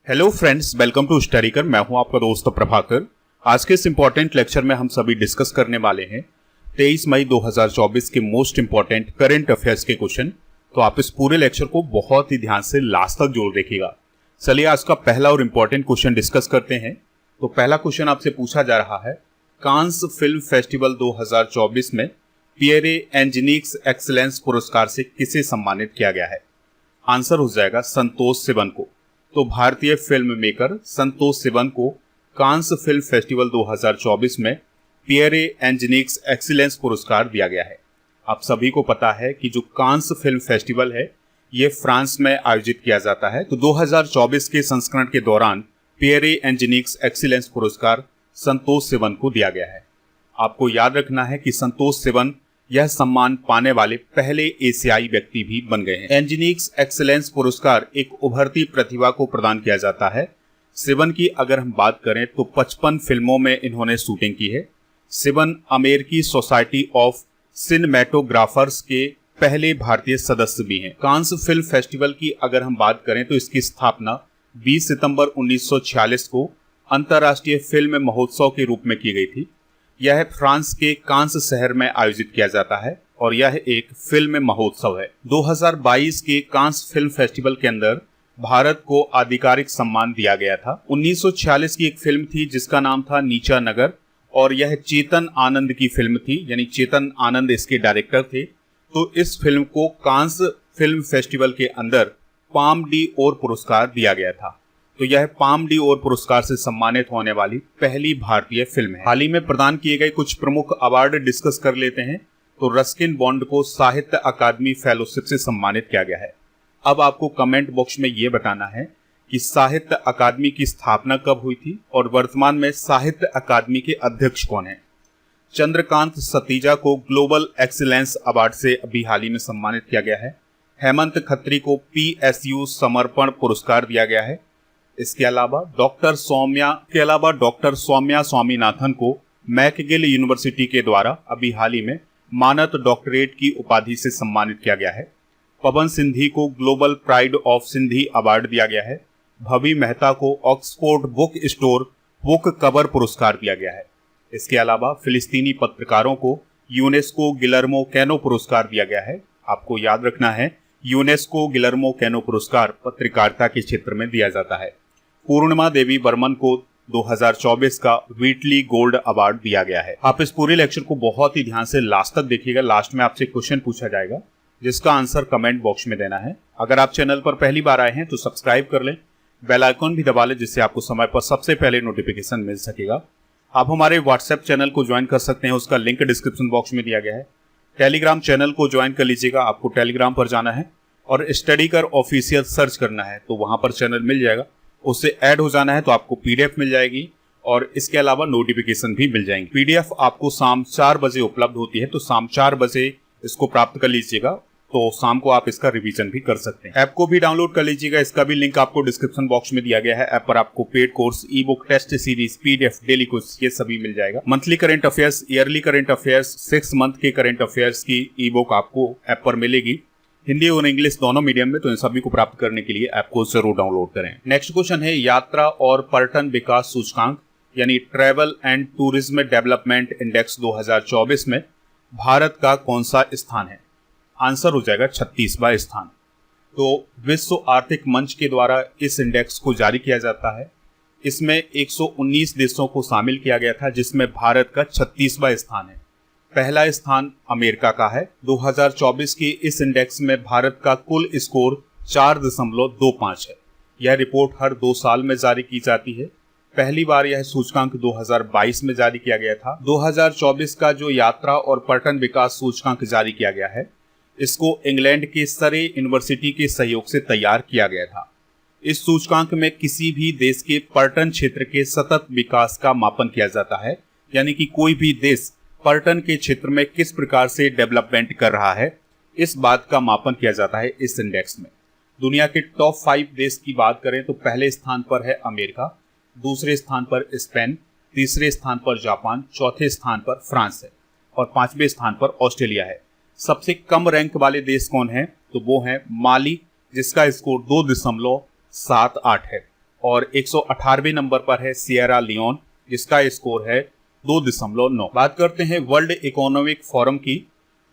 Hello friends, welcome to StudyKar. मैं हूं आपका दोस्त प्रभाकर। आज के इस इंपॉर्टेंट लेक्चर में हम सभी डिस्कस करने वाले हैं 23 मई 2024 के मोस्ट इंपॉर्टेंट करंट अफेयर्स के क्वेश्चन। तो आप इस पूरे लेक्चर को बहुत ही ध्यान से लास्ट तक जरूर देखिएगा। चलिए आज का पहला और इंपॉर्टेंट क्वेश्चन डिस्कस करते हैं। तो पहला क्वेश्चन आपसे पूछा जा रहा है, कांस फिल्म फेस्टिवल 2024 में पियरे एंजेनिक्स एक्सीलेंस पुरस्कार से किसे सम्मानित किया गया है? आंसर हो जाएगा संतोष सिवन को। तो भारतीय फिल्म मेकर संतोष सिवन को कांस फिल्म फेस्टिवल 2024 में पियरे एंजेनिक्स एक्सीलेंस पुरस्कार दिया गया है। आप सभी को पता है कि जो कांस फिल्म फेस्टिवल है ये फ्रांस में आयोजित किया जाता है। तो 2024 के संस्करण के दौरान पियरे एंजेनिक्स एक्सीलेंस पुरस्कार संतोष सिवन को दिया गया है। आपको याद रखना है कि संतोष सिवन यह सम्मान पाने वाले पहले एशियाई व्यक्ति भी बन गए हैं। एंजेनिक्स एक्सीलेंस पुरस्कार एक उभरती प्रतिभा को प्रदान किया जाता है। सिवन की अगर हम बात करें तो 55 फिल्मों में इन्होंने शूटिंग की है। सिवन अमेरिकी सोसाइटी ऑफ सिनेमेटोग्राफर्स के पहले भारतीय सदस्य भी हैं। कांस फिल्म फेस्टिवल की अगर हम बात करें तो इसकी स्थापना 20 सितंबर 1946 को अंतर्राष्ट्रीय फिल्म महोत्सव के रूप में की गई थी। यह फ्रांस के कांस शहर में आयोजित किया जाता है और यह एक फिल्म महोत्सव है। 2022 के कांस फिल्म फेस्टिवल के अंदर भारत को आधिकारिक सम्मान दिया गया था। 1946 की एक फिल्म थी जिसका नाम था नीचा नगर और यह चेतन आनंद की फिल्म थी, यानी चेतन आनंद इसके डायरेक्टर थे। तो इस फिल्म को कांस फिल्म फेस्टिवल के अंदर पाम डी ओर पुरस्कार दिया गया था। तो यह पाम डी ओर पुरस्कार से सम्मानित होने वाली पहली भारतीय फिल्म है। हाल ही में प्रदान किए गए कुछ प्रमुख अवार्ड डिस्कस कर लेते हैं। तो रस्किन बॉन्ड को साहित्य अकादमी फेलोशिप से सम्मानित किया गया है। अब आपको कमेंट बॉक्स में यह बताना है कि साहित्य अकादमी की स्थापना कब हुई थी और वर्तमान में साहित्य अकादमी के अध्यक्ष कौन है। चंद्रकांत सतीजा को ग्लोबल एक्सीलेंस अवार्ड से अभी हाल ही में सम्मानित किया गया है। हेमंत खत्री को PSU समर्पण पुरस्कार दिया गया है। इसके अलावा डॉक्टर सौम्या स्वामीनाथन को मैकगिल यूनिवर्सिटी के द्वारा अभी हाल ही में मानद डॉक्टरेट की उपाधि से सम्मानित किया गया है। पवन सिंधी को global pride of Sindhi award दिया गया है। भवी मेहता को Oxford book store book cover पुरस्कार दिया गया है। इसके अलावा फिलिस्तीनी पत्रकारों को यूनेस्को गिलर्मो कैनो पुरस्कार दिया गया है। आपको याद रखना है, यूनेस्को गिलर्मो कैनो पुरस्कार पत्रकारिता के क्षेत्र में दिया जाता है। पूर्णिमा देवी बर्मन को 2024 का व्हीटली गोल्ड अवार्ड दिया गया है। आप इस पूरे लेक्चर को बहुत ही ध्यान से लास्ट तक देखिएगा। लास्ट में आपसे क्वेश्चन पूछा जाएगा जिसका आंसर कमेंट बॉक्स में देना है। अगर आप चैनल पर पहली बार आए हैं तो सब्सक्राइब कर लें, बेल आइकन भी दबा लें जिससे आपको समय पर सबसे पहले नोटिफिकेशन मिल सकेगा। आप हमारे व्हाट्सएप चैनल को ज्वाइन कर सकते हैं, उसका लिंक डिस्क्रिप्शन बॉक्स में दिया गया है। टेलीग्राम चैनल को ज्वाइन कर लीजिएगा। आपको टेलीग्राम पर जाना है और स्टडीकर ऑफिशियल सर्च करना है तो वहां पर चैनल मिल जाएगा। उससे ऐड हो जाना है तो आपको PDF मिल जाएगी और इसके अलावा नोटिफिकेशन भी मिल जाएंगे। PDF आपको शाम 4 बजे उपलब्ध होती है, तो शाम 4 बजे इसको प्राप्त कर लीजिएगा। तो शाम को आप इसका रिवीजन भी कर सकते हैं। ऐप को भी डाउनलोड कर लीजिएगा, इसका भी लिंक आपको डिस्क्रिप्शन बॉक्स में दिया गया है। ऐप पर आपको paid course, e book, test series, PDF, daily quiz ये सभी मिल जाएगा। Monthly current affairs, yearly current affairs, 6 month के करंट अफेयर्स की ई बुक आपको ऐप पर मिलेगी, हिंदी और इंग्लिश दोनों मीडियम में। तो इन सभी को प्राप्त करने के लिए ऐप को जरूर डाउनलोड करें। नेक्स्ट क्वेश्चन है, यात्रा और पर्यटन विकास सूचकांक यानी travel and tourism development index 2024 में भारत का कौन सा स्थान है? आंसर हो जाएगा 36वां स्थान। तो विश्व आर्थिक मंच के द्वारा इस इंडेक्स को जारी किया जाता है। इसमें 119 देशों को शामिल किया गया था जिसमें भारत का 36वां स्थान है। पहला स्थान अमेरिका का है। 2024 के इस इंडेक्स में भारत का कुल स्कोर 4.25 है। यह रिपोर्ट हर 2 साल में जारी की जाती है। पहली बार यह सूचकांक 2022 में जारी किया गया था। 2024 का जो यात्रा और पर्यटन विकास सूचकांक जारी किया गया है, इसको इंग्लैंड के सरे यूनिवर्सिटी के सहयोग से तैयार किया गया था। इस सूचकांक में किसी भी देश के पर्यटन क्षेत्र के सतत विकास का मापन किया जाता है, यानी कि कोई भी देश पर्यटन के क्षेत्र में किस प्रकार से डेवलपमेंट कर रहा है, इस बात का मापन किया जाता है इस इंडेक्स में। दुनिया के टॉप 5 देश की बात करें तो पहले स्थान पर है अमेरिका, दूसरे स्थान पर स्पेन, तीसरे स्थान पर जापान, चौथे स्थान पर फ्रांस है और 5वें स्थान पर ऑस्ट्रेलिया है। सबसे कम रैंक वाले देश कौन है? तो वो है माली, जिसका स्कोर 2.78 है और 118वें नंबर पर है सिएरा लियोन, जिसका स्कोर है 2.9। बात करते हैं वर्ल्ड इकोनॉमिक फोरम की,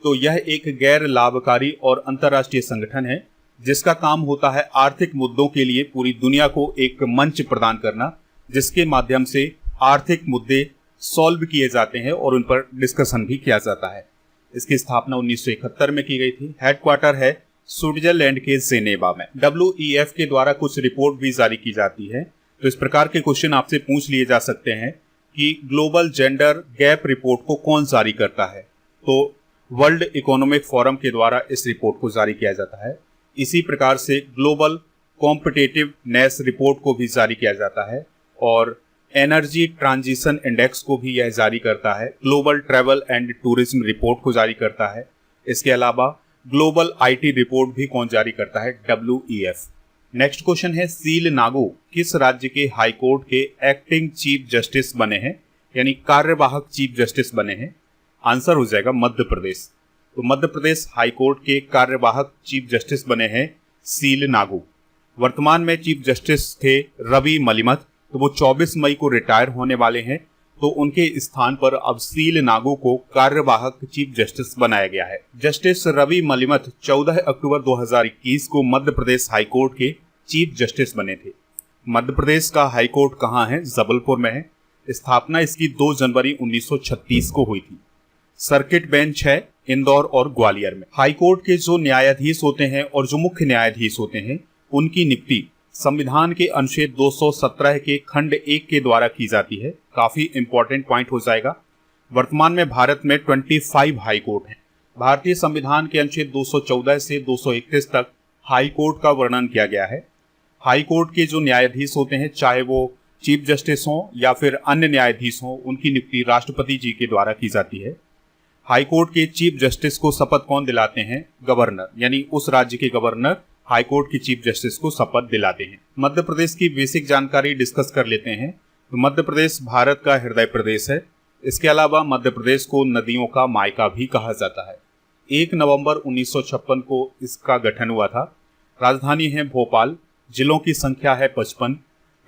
तो यह एक गैर लाभकारी और अंतर्राष्ट्रीय संगठन है जिसका काम होता है आर्थिक मुद्दों के लिए पूरी दुनिया को एक मंच प्रदान करना, जिसके माध्यम से आर्थिक मुद्दे सॉल्व किए जाते हैं और उन पर डिस्कशन भी किया जाता है। इसकी स्थापना 1971 में की गई थी। हेडक्वार्टर है स्विट्जरलैंड के जेनेवा में। WEF के द्वारा कुछ रिपोर्ट भी जारी की जाती है। तो इस प्रकार के क्वेश्चन आपसे पूछ लिए जा सकते हैं कि ग्लोबल जेंडर गैप रिपोर्ट को कौन जारी करता है, तो वर्ल्ड इकोनॉमिक फोरम के द्वारा इस रिपोर्ट को जारी किया जाता है। इसी प्रकार से ग्लोबल कॉम्पिटिटिवनेस रिपोर्ट को भी जारी किया जाता है और एनर्जी ट्रांजिशन इंडेक्स को भी यह जारी करता है। Global travel and tourism report को जारी करता है। इसके अलावा ग्लोबल IT रिपोर्ट भी कौन जारी करता है, WEF। नेक्स्ट क्वेश्चन है सील नागू किस राज्य के हाई कोर्ट के एक्टिंग चीफ जस्टिस बने हैं, यानी कार्यवाहक चीफ जस्टिस बने हैं। आंसर हो जाएगा मध्य प्रदेश। तो मध्य प्रदेश हाई कोर्ट के कार्यवाहक चीफ जस्टिस बने हैं सील नागू। वर्तमान में चीफ जस्टिस थे रवि मलिमथ, तो वो 24 मई को रिटायर होने वाले हैं, तो उनके स्थान पर अब सील नागू को कार्यवाहक चीफ जस्टिस बनाया गया है। जस्टिस रवि मलिमथ 14 अक्टूबर 2021 को मध्य प्रदेश हाई कोर्ट के चीफ जस्टिस बने थे। मध्य प्रदेश का हाई कोर्ट कहाँ है, जबलपुर में है। स्थापना इसकी 2 जनवरी 1936 को हुई थी। सर्किट बेंच है इंदौर और ग्वालियर में। हाई कोर्ट के जो न्यायाधीश होते हैं और जो मुख्य न्यायाधीश होते हैं उनकी नियुक्ति संविधान के अनुच्छेद 217 के खंड 1 के द्वारा की जाती है। काफी इंपॉर्टेंट पॉइंट हो जाएगा। वर्तमान में भारत में 25 हाई कोर्ट हैं। भारतीय संविधान के अनुच्छेद 214 से 231 तक हाई कोर्ट का वर्णन किया गया है। हाई कोर्ट के जो न्यायाधीश होते हैं, चाहे वो चीफ जस्टिस हों या फिर अन्य न्यायाधीश हों, उनकी नियुक्ति राष्ट्रपति जी के द्वारा की जाती है। हाई कोर्ट के चीफ जस्टिस को शपथ कौन दिलाते हैं, गवर्नर, यानी उस राज्य के गवर्नर हाई कोर्ट के चीफ जस्टिस को शपथ दिलाते हैं। मध्य प्रदेश की बेसिक जानकारी डिस्कस कर लेते हैं। तो मध्य प्रदेश भारत का हृदय प्रदेश है। इसके अलावा मध्य प्रदेश को नदियों का मायका भी कहा जाता है। 1 नवंबर 1956 को इसका गठन हुआ था। राजधानी है भोपाल। जिलों की संख्या है 55।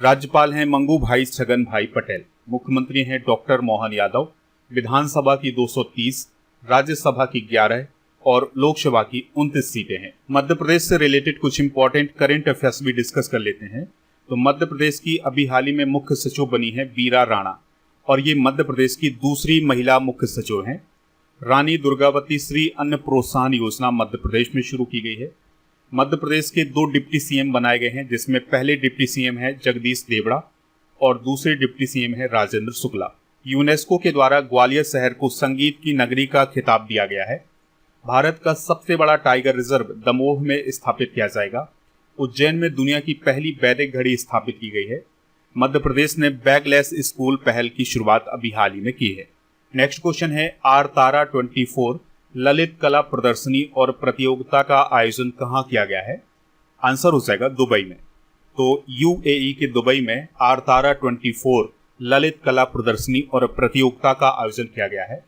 राज्यपाल हैं मंगू भाई छगन भाई पटेल। मुख्यमंत्री हैं डॉक्टर मोहन यादव। विधानसभा की 230, राज्यसभा की 11 और लोकसभा की 29 सीटें हैं। मध्य प्रदेश से रिलेटेड कुछ इंपॉर्टेंट करंट अफेयर्स भी डिस्कस कर लेते हैं। तो मध्य प्रदेश की अभी हाल ही में मुख्य सचिव बनी है बीरा राणा, और ये मध्य प्रदेश की दूसरी महिला मुख्य सचिव हैं। रानी दुर्गावती श्री अन्न प्रोत्साहन योजना मध्य प्रदेश में शुरू की गई है। मध्य प्रदेश के 2 डिप्टी CM बनाए गए हैं, जिसमें पहले डिप्टी CM है जगदीश देवड़ा और दूसरे डिप्टी CM है राजेंद्र शुक्ला। यूनेस्को के द्वारा ग्वालियर शहर को संगीत की नगरी का खिताब दिया गया है। भारत का सबसे बड़ा टाइगर रिजर्व दमोह में स्थापित किया जाएगा। उज्जैन में दुनिया की पहली वैदिक घड़ी स्थापित की गई है। मध्य प्रदेश ने बैगलेस स्कूल पहल की शुरुआत अभी हाल ही में की है। नेक्स्ट क्वेश्चन है आरतारा 24 ललित कला प्रदर्शनी और प्रतियोगिता का आयोजन कहाँ किया गया है। आंसर हो जाएगा दुबई में। तो UAE के दुबई में आरतारा 24 ललित कला प्रदर्शनी और प्रतियोगिता का आयोजन किया गया है।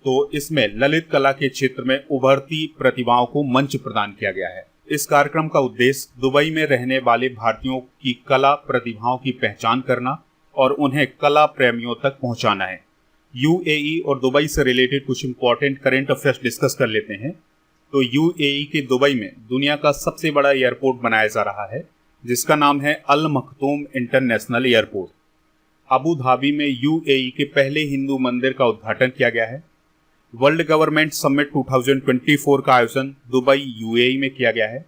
तो इसमें ललित कला के क्षेत्र में उभरती प्रतिभाओं को मंच प्रदान किया गया है। इस कार्यक्रम का उद्देश्य दुबई में रहने वाले भारतीयों की कला प्रतिभाओं की पहचान करना और उन्हें कला प्रेमियों तक पहुंचाना है। UAE और दुबई से रिलेटेड कुछ इंपॉर्टेंट करंट अफेयर्स डिस्कस कर लेते हैं। तो UAE के दुबई में दुनिया का सबसे बड़ा एयरपोर्ट बनाया जा रहा है, जिसका नाम है Al Maktoum international airport. Abu Dhabi में UAE के पहले हिंदू मंदिर का उद्घाटन किया गया है। वर्ल्ड गवर्नमेंट समिट 2024 का आयोजन दुबई UAE में किया गया है।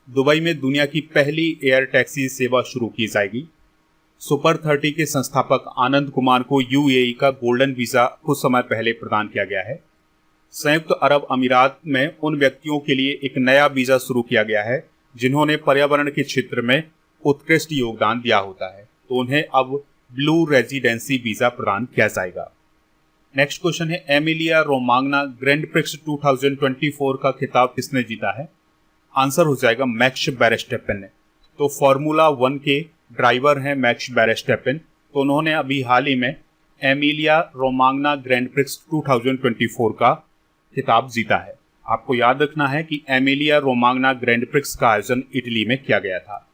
दुबई में दुनिया की पहली एयर टैक्सी सेवा शुरू की जाएगी। सुपर 30 के संस्थापक आनंद कुमार को UAE का गोल्डन वीजा कुछ समय पहले प्रदान किया गया है। संयुक्त अरब अमीरात में उन व्यक्तियों के लिए एक नया वीजा शुरू किया गया है जिन्होंने पर्यावरण के क्षेत्र में उत्कृष्ट योगदान दिया होता है, तो उन्हें अब ब्लू रेजिडेंसी वीजा प्रदान किया जाएगा। नेक्स्ट क्वेश्चन है एमिलिया रोमांगना ग्रैंड प्रिक्स 2024 का खिताब किसने जीता है। आंसर हो जाएगा मैक्स वेरस्टैपेन ने। तो फार्मूला 1 के ड्राइवर हैं मैक्स वेरस्टैपेन, तो उन्होंने अभी हाल ही में एमिलिया रोमांगना ग्रैंड प्रिक्स 2024 का खिताब जीता है। आपको याद रखना है कि एमिलिया रोमांगना ग्रैंड प्रिक्स का आयोजन इटली में किया गया था।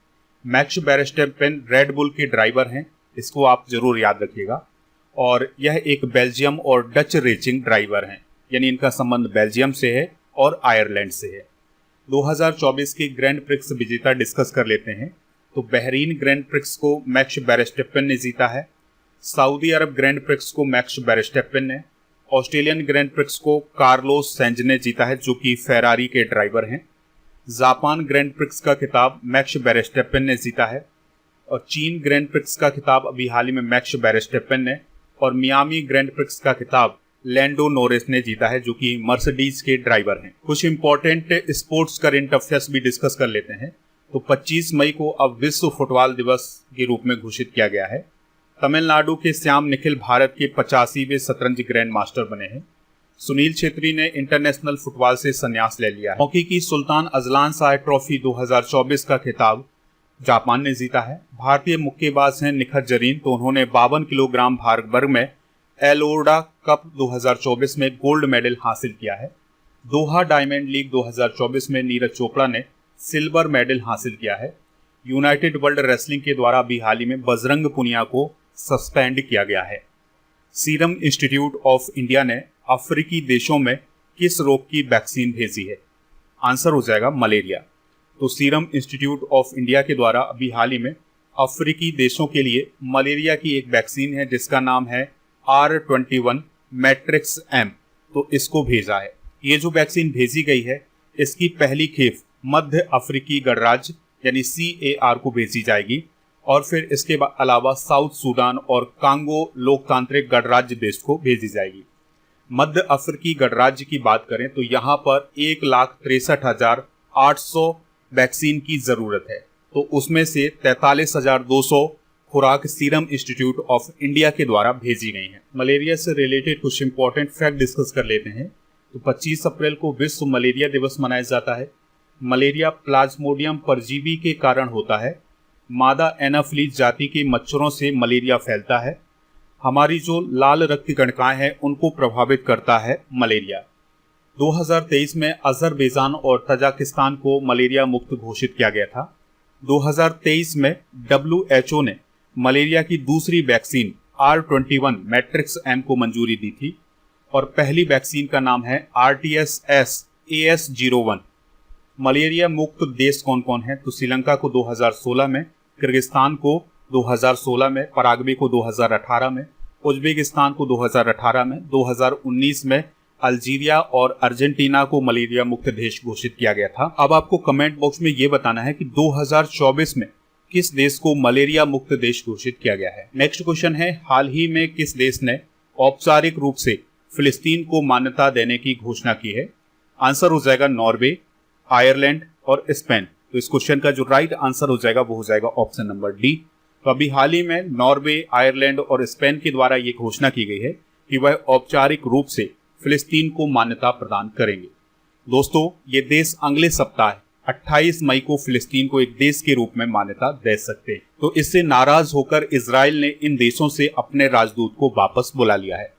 मैक्स वर्स्टैपेन रेड बुल के ड्राइवर हैं, इसको आप जरूर याद रखिएगा। और यह एक बेल्जियम और डच रेसिंग ड्राइवर हैं, यानी इनका संबंध बेल्जियम से है और आयरलैंड से है। 2024 के ग्रैंड प्रिक्स विजेता डिस्कस कर लेते हैं। तो बहरीन ग्रैंड प्रिक्स को मैक्स वर्स्टैपेन ने जीता है, सऊदी अरब ग्रैंड प्रिक्स को मैक्स वर्स्टैपेन ने, ऑस्ट्रेलियन ग्रैंड प्रिक्स को कार्लोस सेंज ने जीता है जो कि फेरारी के ड्राइवर हैं, जापान ग्रैंड प्रिक्स का खिताब मैक्स वर्स्टैपेन ने जीता है, और चीन ग्रैंड प्रिक्स का खिताब अभी हाल ही में मैक्स वर्स्टैपेन ने, और मियामी ग्रैंड प्रिक्स का खिताब लैंडो नोरिस ने जीता है जो कि मर्सिडीज के ड्राइवर हैं। कुछ इंपॉर्टेंट स्पोर्ट्स करंट अफेयर्स भी डिस्कस कर लेते हैं। तो 25 मई को अब विश्व फुटबॉल दिवस के रूप में घोषित किया गया है। तमिलनाडु के श्याम निखिल भारत के 85वें शतरंज ग्रैंड मास्टर बने हैं। सुनील छेत्री ने इंटरनेशनल फुटबॉल से संन्यास ले लिया है। हॉकी की सुल्तान अजलान शाह ट्रॉफी 2024 का खिताब जापान ने जीता है। भारतीय मुक्केबाज हैं निखत जरीन, तो उन्होंने 52 किलोग्राम भार वर्ग में एलोरा कप 2024 में गोल्ड मेडल हासिल किया है। दोहा डायमंड लीग 2024 में नीरज चोपड़ा ने सिल्वर मेडल हासिल किया है। यूनाइटेड वर्ल्ड रेसलिंग के द्वारा अभी हाल ही में बजरंग पुनिया को सस्पेंड किया गया है। सीरम इंस्टीट्यूट ऑफ इंडिया ने अफ्रीकी देशों में किस रोग की वैक्सीन भेजी है? आंसर हो जाएगा मलेरिया। तो सीरम इंस्टीट्यूट ऑफ इंडिया के द्वारा अभी हाल ही में अफ्रीकी देशों के लिए मलेरिया की एक वैक्सीन है जिसका नाम है R21 मैट्रिक्स M, तो इसको भेजा है। ये जो वैक्सीन भेजी गई है इसकी पहली खेप मध्य अफ्रीकी गणराज्य यानी CAR को भेजी जाएगी और फिर इसके अलावा साउथ सूडान और कांगो लोकतांत्रिक गणराज्य देश को भेजी जाएगी। मध्य अफ्रीकी गणराज्य की बात करें तो यहाँ पर 1,63,800 वैक्सीन की जरूरत है, तो उसमें से 43,200 खुराक सीरम इंस्टीट्यूट ऑफ इंडिया के द्वारा भेजी गई हैं। मलेरिया से रिलेटेड कुछ इंपॉर्टेंट फैक्ट डिस्कस कर लेते हैं। तो 25 अप्रैल को विश्व मलेरिया दिवस मनाया जाता है। मलेरिया प्लाज्मोडियम परजीवी के कारण होता है। मादा एनाफिलीज जाति के मच्छरों से मलेरिया फैलता है। हमारी जो लाल रक्त कणिकाएं हैं उनको प्रभावित करता है मलेरिया। 2023 में अजरबैजान और तजाकिस्तान को मलेरिया मुक्त घोषित किया गया था। 2023 में WHO ने मलेरिया की दूसरी वैक्सीन R21 मैट्रिक्स M को मंजूरी दी थी और पहली वैक्सीन का नाम है RTS-AS01। मलेरिया मुक्त देश कौन कौन है? तो श्रीलंका को 2016 में, किर्गिस्तान को 2016 में, पराग्वे को 2018 में, उज्बेकिस्तान को 2018 में, 2019 में अल्जीरिया और अर्जेंटीना को मलेरिया मुक्त देश घोषित किया गया था। अब आपको कमेंट बॉक्स में ये बताना है कि 2024 में किस देश को मलेरिया मुक्त देश घोषित किया गया है। नेक्स्ट क्वेश्चन है, हाल ही में किस देश ने औपचारिक रूप से फिलिस्तीन को मान्यता देने की घोषणा की है? आंसर हो जाएगा नॉर्वे, आयरलैंड और स्पेन। तो इस क्वेश्चन का जो राइट आंसर हो जाएगा वो हो जाएगा ऑप्शन नंबर डी। तो अभी हाल ही में नॉर्वे, आयरलैंड और स्पेन के द्वारा ये घोषणा की गई है कि वह औपचारिक रूप से फिलिस्तीन को मान्यता प्रदान करेंगे। दोस्तों, ये देश अगले सप्ताह 28 मई को फिलिस्तीन को एक देश के रूप में मान्यता दे सकते हैं। तो इससे नाराज होकर इजराइल ने इन देशों से अपने राजदूत को वापस बुला लिया है।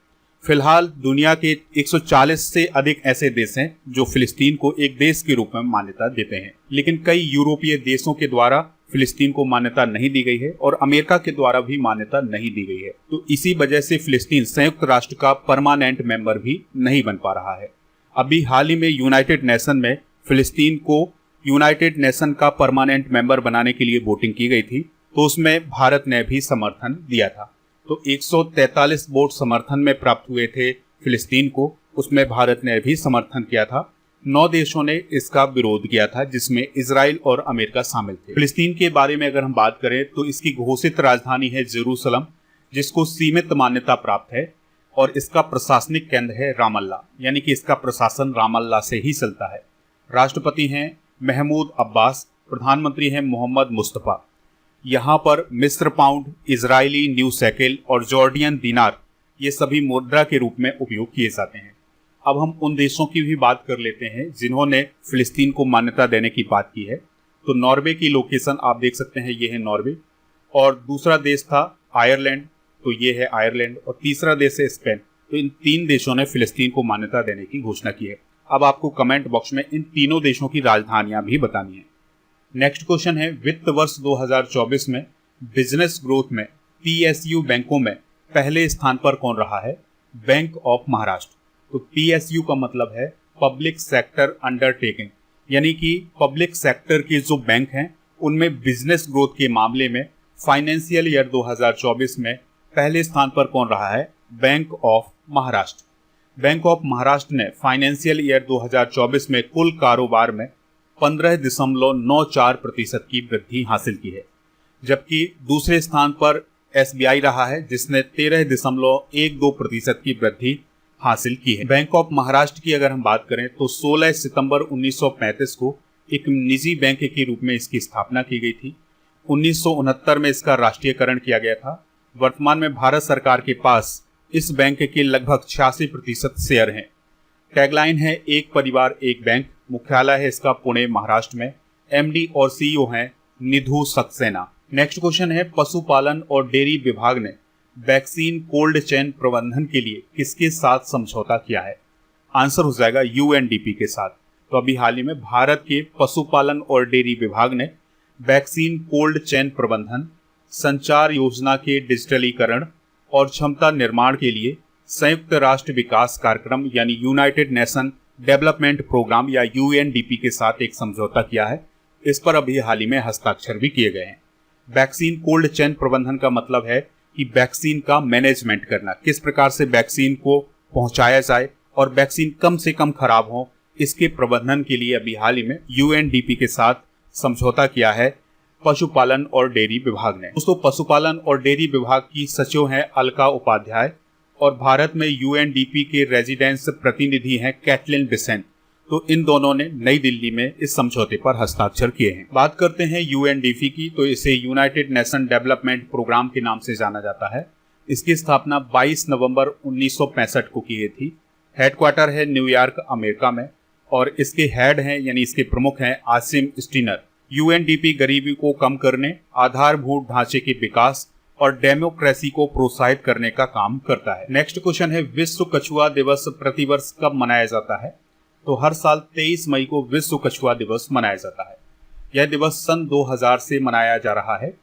फिलहाल दुनिया के 140 से अधिक ऐसे देश हैं जो फिलिस्तीन को एक देश के रूप में मान्यता देते हैं, लेकिन कई यूरोपीय देशों के द्वारा फिलिस्तीन को मान्यता नहीं दी गई है और अमेरिका के द्वारा भी मान्यता नहीं दी गई है। तो इसी वजह से फिलिस्तीन संयुक्त राष्ट्र का परमानेंट मेंबर भी नहीं बन पा रहा है। अभी हाल ही में यूनाइटेड नेशन में फिलिस्तीन को यूनाइटेड नेशन का परमानेंट मेंबर बनाने के लिए वोटिंग की गई थी, तो उसमें भारत ने भी समर्थन दिया था। तो 143 वोट समर्थन में प्राप्त हुए थे फिलिस्तीन को, उसमें भारत ने भी समर्थन किया था। 9 देशों ने इसका विरोध किया था जिसमें इजराइल और अमेरिका शामिल थे। फिलिस्तीन के बारे में अगर हम बात करें तो इसकी घोषित राजधानी है जेरूसलम, जिसको सीमित मान्यता प्राप्त है, और इसका प्रशासनिक केंद्र है रामल्ला, यानी कि इसका प्रशासन रामल्ला से ही चलता है। राष्ट्रपति हैं महमूद अब्बास, प्रधानमंत्री हैं मोहम्मद मुस्तफा। यहाँ पर मिस्र पाउंड, इजरायली न्यू शेकेल और जॉर्डियन दिनार ये सभी मुद्रा के रूप में उपयोग किए जाते हैं। अब हम उन देशों की भी बात कर लेते हैं जिन्होंने फिलिस्तीन को मान्यता देने की बात की है। तो नॉर्वे की लोकेशन आप देख सकते हैं, ये है नॉर्वे, और दूसरा देश था आयरलैंड, तो ये है आयरलैंड, और तीसरा देश है स्पेन। तो इन 3 देशों ने फिलिस्तीन को मान्यता देने की घोषणा की है। अब आपको कमेंट बॉक्स में इन तीनों देशों की राजधानियां भी बतानी है। नेक्स्ट क्वेश्चन है, वित्त वर्ष 2024 में बिजनेस ग्रोथ में PSU बैंकों में पहले स्थान पर कौन रहा है? Bank of Maharashtra. तो PSU का मतलब है पब्लिक सेक्टर अंडरटेकिंग, यानी कि पब्लिक सेक्टर के जो बैंक हैं उनमें बिजनेस ग्रोथ के मामले में फाइनेंशियल ईयर 2024 में पहले स्थान पर कौन रहा है? Bank of Maharashtra. Bank of Maharashtra ने फाइनेंशियल ईयर 2024 में कुल कारोबार में 15.94% की वृद्धि हासिल की है, जबकि दूसरे स्थान पर SBI रहा है जिसने 13.12% की वृद्धि हासिल की है। बैंक ऑफ महाराष्ट्र की अगर हम बात करें तो 16 सितंबर 1935 को एक निजी बैंक के रूप में इसकी स्थापना की गई थी। 1969 में इसका राष्ट्रीयकरण किया गया था। वर्तमान में भारत सरकार के पास इस बैंक के लगभग 86% शेयर हैं। टैगलाइन है एक परिवार एक बैंक। मुख्यालय है इसका पुणे महाराष्ट्र में। MD और CEO हैं निधु सक्सेना। नेक्स्ट क्वेश्चन है, पशुपालन और डेयरी विभाग ने वैक्सीन कोल्ड चेन प्रबंधन के लिए किसके साथ समझौता किया है? आंसर हो जाएगा UNDP के साथ। तो अभी हाल ही में भारत के पशुपालन और डेयरी विभाग ने वैक्सीन कोल्ड चेन प्रबंधन, संचार योजना के डिजिटलीकरण और क्षमता निर्माण के लिए संयुक्त राष्ट्र विकास कार्यक्रम यानी यूनाइटेड नेशन डेवलपमेंट प्रोग्राम या UNDP के साथ एक समझौता किया है। इस पर अभी हाल ही में हस्ताक्षर भी किए गए हैं। वैक्सीन कोल्ड चेन प्रबंधन का मतलब है कि वैक्सीन का मैनेजमेंट करना, किस प्रकार से वैक्सीन को पहुंचाया जाए और वैक्सीन कम से कम खराब हो, इसके प्रबंधन के लिए अभी हाल ही में UNDP के साथ समझौता किया है पशुपालन और डेयरी विभाग ने। दोस्तों, पशुपालन और डेयरी विभाग की सचिव हैं अलका उपाध्याय और भारत में UNDP के रेजिडेंस प्रतिनिधि हैं कैटलिन बिसेंट। तो इन दोनों ने नई दिल्ली में इस समझौते पर हस्ताक्षर किए हैं। बात करते हैं UNDP की, तो इसे यूनाइटेड नेशन डेवलपमेंट प्रोग्राम के नाम से जाना जाता है। इसकी स्थापना 22 नवंबर 1965 को की गई थी। हेडक्वार्टर है न्यूयॉर्क अमेरिका में और इसके हेड हैं यानी इसके प्रमुख हैं आसिम स्टीनर। UNDP गरीबी को कम करने, आधारभूत ढांचे के विकास और डेमोक्रेसी को प्रोत्साहित करने का काम करता है। नेक्स्ट क्वेश्चन है, विश्व कछुआ दिवस प्रतिवर्ष कब मनाया जाता है? तो हर साल 23 मई को विश्व कछुआ दिवस मनाया जाता है। यह दिवस सन 2000 से मनाया जा रहा है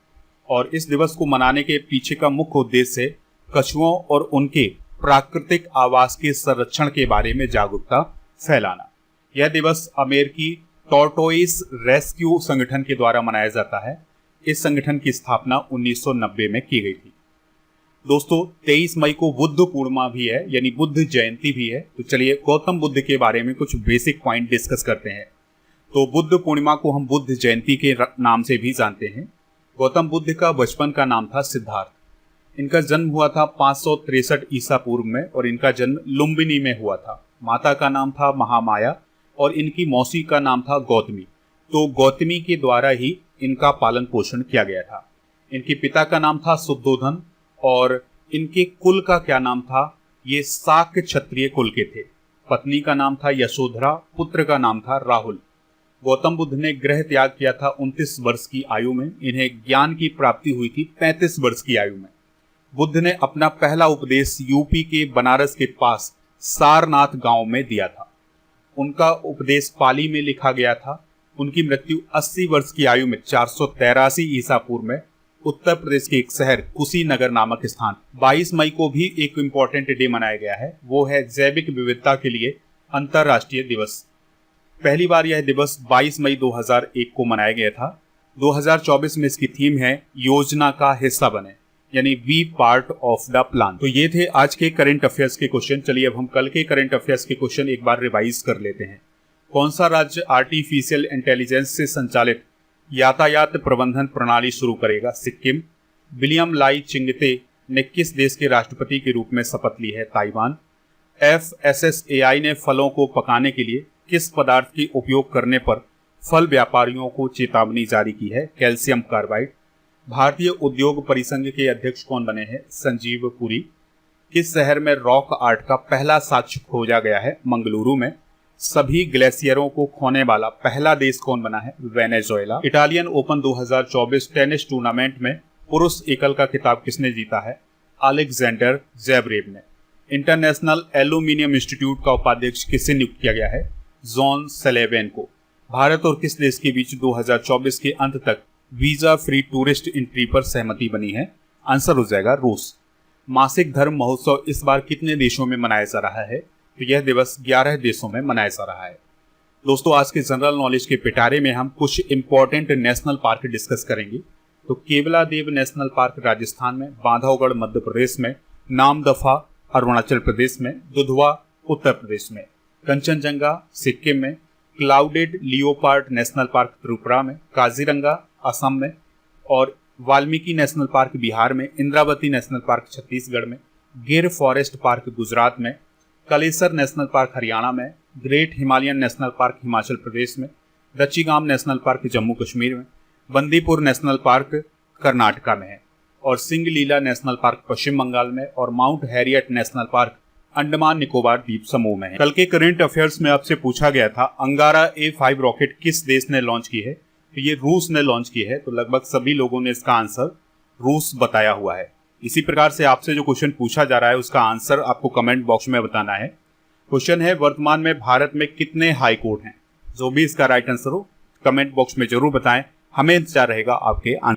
और इस दिवस को मनाने के पीछे का मुख्य उद्देश्य है कछुओं और उनके प्राकृतिक आवास के संरक्षण के बारे में जागरूकता फैलाना। यह दिवस अमेरिकी टॉर्टोइस रेस्क्यू संगठन के द्वारा मनाया जाता है। इस संगठन की स्थापना 1990 में की गई थी। दोस्तों, 23 मई को बुद्ध पूर्णिमा भी है यानी बुद्ध जयंती भी है। तो चलिए गौतम बुद्ध के बारे में कुछ बेसिक पॉइंट डिस्कस करते हैं। तो बुद्ध पूर्णिमा को हम बुद्ध जयंती के नाम से भी जानते हैं। गौतम बुद्ध का बचपन का नाम था सिद्धार्थ। इनका जन्म हुआ था 563 ईसा पूर्व में और इनका जन्म लुम्बिनी में हुआ था। माता का नाम था महामाया और इनकी मौसी का नाम था गौतमी। तो गौतमी के द्वारा ही इनका पालन पोषण किया गया था। इनके पिता का नाम था शुद्धोधन और इनके कुल का क्या नाम था? ये शाक्य क्षत्रिय कुल के थे। पत्नी का नाम था यशोधरा, पुत्र का नाम था राहुल। गौतम बुद्ध ने गृह त्याग किया था 29 वर्ष की आयु में। इन्हें ज्ञान की प्राप्ति हुई थी 35 वर्ष की आयु में। बुद्ध ने अपना पहला उपदेश यूपी के बनारस के पास सारनाथ गांव में दिया था। उनका उपदेश पाली में लिखा गया था। उनकी मृत्यु 80 वर्ष की आयु में 483 ईसा पूर्व में उत्तर प्रदेश के एक शहर कुशीनगर नामक स्थान 22 मई को भी एक इम्पोर्टेंट डे मनाया गया है। वो है जैविक विविधता के लिए अंतर्राष्ट्रीय दिवस। पहली बार यह दिवस 22 मई 2001 को मनाया गया था। 2024 में इसकी थीम है योजना का हिस्सा बने, यानी be part of the plan. तो ये थे आज के करंट अफेयर्स के क्वेश्चन। चलिए अब हम कल के करंट अफेयर्स के क्वेश्चन एक बार रिवाइज कर लेते हैं। कौन सा राज्य आर्टिफिशियल इंटेलिजेंस से संचालित यातायात प्रबंधन प्रणाली शुरू करेगा? सिक्किम। विलियम लाई चिंगते ने किस देश के राष्ट्रपति के रूप में शपथ ली है? ताइवान। FSSAI ने फलों को पकाने के लिए किस पदार्थ के उपयोग करने पर फल व्यापारियों को चेतावनी जारी की है? Calcium carbide. भारतीय उद्योग परिसंघ के अध्यक्ष कौन बने हैं? संजीव पुरी। किस शहर में रॉक आर्ट का पहला साक्ष्य खोजा गया है? मंगलुरु में। सभी ग्लेशियरों को खोने वाला पहला देश कौन बना है? Venezuela. Italian open 2024 tennis tournament में पुरुष एकल का खिताब किसने जीता है? अलेक्जेंडर ज़वेरेव ने। इंटरनेशनल एल्यूमिनियम इंस्टीट्यूट का उपाध्यक्ष किसे नियुक्त किया गया है? जॉन सलेवन को। भारत और किस देश के बीच 2024 के अंत तक वीजा फ्री टूरिस्ट एंट्री पर सहमति बनी है? आंसर हो जाएगा रूस। मासिक धर्म महोत्सव इस बार कितने देशों में मनाया जा रहा है? तो यह दिवस 11 देशों में मनाया जा रहा है। दोस्तों, आज के जनरल नॉलेज के पिटारे में हम कुछ इंपॉर्टेंट नेशनल पार्क डिस्कस करेंगे। तो केवलादेव नेशनल पार्क राजस्थान में, बांधवगढ़ मध्य प्रदेश में, नामदफा अरुणाचल प्रदेश में, दुधवा उत्तर प्रदेश में, कंचनजंगा सिक्किम में, clouded leopard national park Tripura में, काजीरंगा असम में और वाल्मीकि नेशनल पार्क बिहार में, इंद्रावती नेशनल पार्क छत्तीसगढ़ में, गिर फॉरेस्ट पार्क गुजरात में, कलेसर नेशनल पार्क हरियाणा में, great Himalayan national park Himachal Pradesh में, दच्चीगाम नेशनल पार्क जम्मू कश्मीर में, बंदीपुर नेशनल पार्क कर्नाटका में है और सिंगलीला नेशनल पार्क पश्चिम बंगाल में और Mount Harriet national park Andaman Nicobar द्वीप समूह में है। कल के करंट अफेयर्स में आपसे पूछा गया था अंगारा A5 रॉकेट किस देश ने लॉन्च की है? तो ये रूस ने लॉन्च की है। तो लगभग सभी लोगों ने इसका आंसर रूस बताया हुआ है। इसी प्रकार से आपसे जो क्वेश्चन पूछा जा रहा है उसका आंसर आपको कमेंट बॉक्स में बताना है। क्वेश्चन है, वर्तमान में भारत में कितने हाई कोर्ट हैं? जो भी इसका राइट आंसर हो कमेंट बॉक्स में जरूर बताएं। हमें इंतजार रहेगा आपके आंसर।